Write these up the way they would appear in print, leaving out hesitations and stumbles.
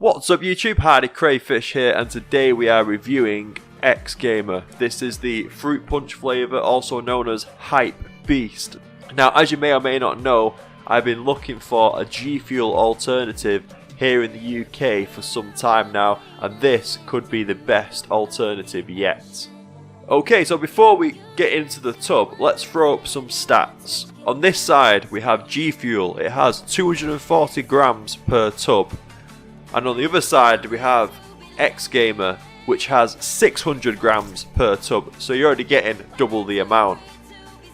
What's up YouTube, Hardy Crayfish here, and today we are reviewing e-xgamer. This is the fruit punch flavour, also known as HyperBeast. Now, as you may or may not know, I've been looking for a GFuel alternative here in the UK for some time now, and this could be the best alternative yet. Okay, so before we get into the tub, let's throw up some stats. On this side we have GFuel. It has 240 grams per tub. And on the other side we have e-xgamer, which has 600 grams per tub, so you're already getting double the amount.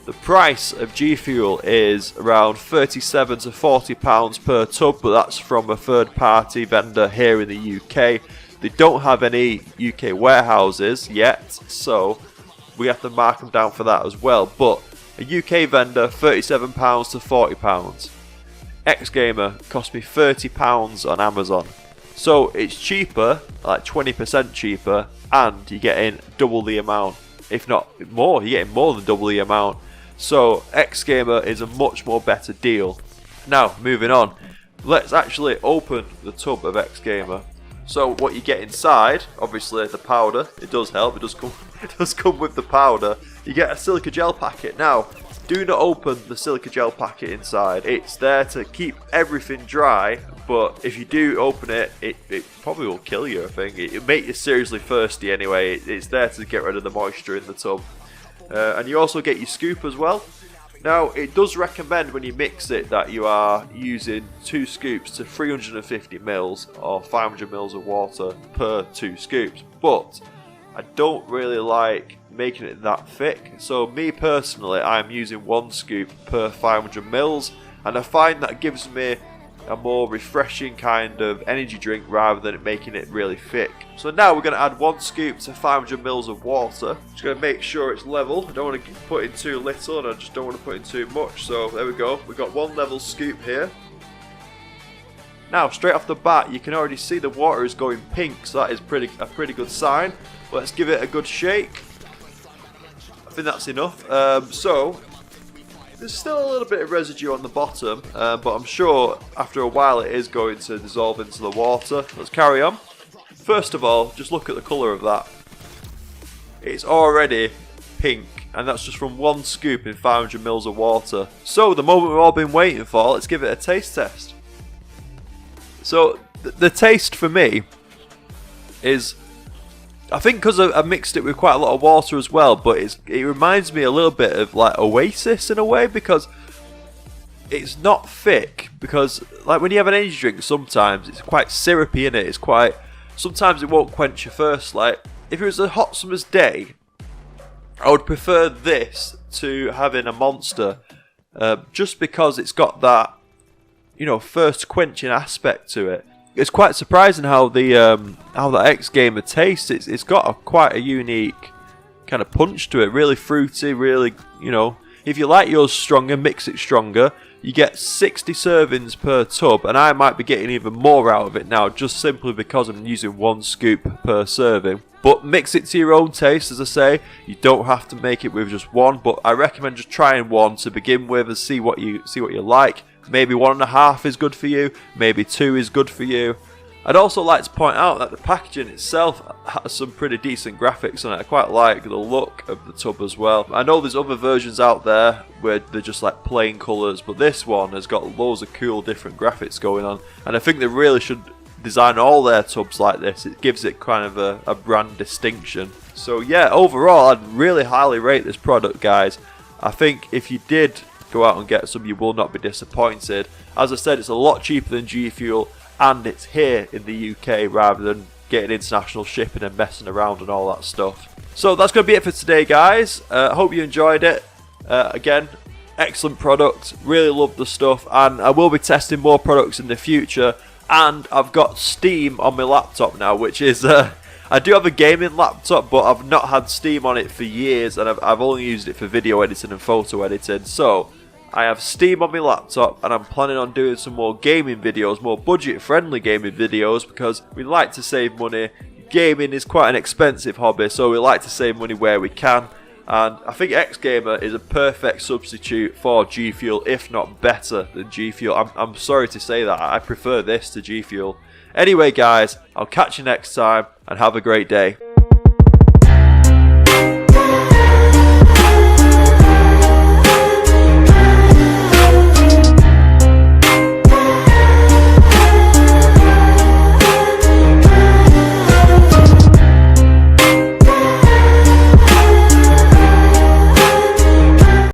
The price of GFuel is around 37 to 40 pounds per tub, but that's from a third party vendor here in the UK. They don't have any UK warehouses yet, so we have to mark them down for that as well. But a UK vendor, £37 to £40. e-xgamer cost me £30 on Amazon. So it's cheaper, like 20% cheaper, and you're getting double the amount. If not more, you're getting more than double the amount. So e-xgamer is a much more better deal. Now, moving on, let's actually open the tub of e-xgamer. So what you get inside, obviously the powder, it does help, it does come with the powder. You get a silica gel packet. Now, do not open the silica gel packet inside. It's there to keep everything dry, but if you do open it, it probably will kill you, I think. It'll make you seriously thirsty anyway. It's there to get rid of the moisture in the tub. And you also get your scoop as well. Now, it does recommend when you mix it that you are using 2 scoops to 350 mils or 500 mils of water per 2 scoops. But I don't really like making it that thick. So me personally, I'm using 1 scoop per 500 mils, and I find that gives me a more refreshing kind of energy drink rather than making it really thick. So now we're going to add 1 scoop to 500 mils of water. Just going to make sure it's level. I don't want to put in too little, and I just don't want to put in too much. So there we go. We've got 1 level scoop here. Now, straight off the bat, you can already see the water is going pink, so that is a pretty good sign. Let's give it a good shake. I think that's enough. So there's still a little bit of residue on the bottom, but I'm sure after a while it is going to dissolve into the water. Let's carry on. First of all, just look at the colour of that. It's already pink, and that's just from 1 scoop in 500 mils of water. So the moment we've all been waiting for, let's give it a taste test. So the taste for me is, I think because I mixed it with quite a lot of water as well, but it reminds me a little bit of like Oasis in a way, because it's not thick. Because like when you have an energy drink, sometimes it's quite syrupy in it. It's quite, sometimes it won't quench your thirst. Like if it was a hot summer's day, I would prefer this to having a Monster, just because it's got that, you know, thirst quenching aspect to it. It's quite surprising how the how that e-xgamer tastes. It's got quite a unique kind of punch to it. Really fruity, really, you know. If you like yours stronger, mix it stronger. You get 60 servings per tub, and I might be getting even more out of it now, just simply because I'm using 1 scoop per serving. But mix it to your own taste, as I say. You don't have to make it with just 1, but I recommend just trying 1 to begin with and see what you like. Maybe 1.5 is good for you, maybe 2 is good for you. I'd also like to point out that the packaging itself has some pretty decent graphics on it. I quite like the look of the tub as well. I know there's other versions out there where they're just like plain colours, but this one has got loads of cool different graphics going on, and I think they really should design all their tubs like this. It gives it kind of a brand distinction. So yeah, overall I'd really highly rate this product, guys. I think if you did go out and get some, you will not be disappointed. As I said, it's a lot cheaper than GFuel, and it's here in the UK rather than getting international shipping and messing around and all that stuff. So that's going to be it for today, guys. I hope you enjoyed it. Again, excellent product, really love the stuff, and I will be testing more products in the future. And I've got Steam on my laptop now, which is I do have a gaming laptop, but I've not had Steam on it for years, and I've only used it for video editing and photo editing. So I have Steam on my laptop, and I'm planning on doing some more gaming videos, more budget-friendly gaming videos, because we like to save money. Gaming is quite an expensive hobby, so we like to save money where we can. And I think X-Gamer is a perfect substitute for GFuel, if not better than GFuel. I'm sorry to say that, I prefer this to GFuel. Anyway guys, I'll catch you next time and have a great day.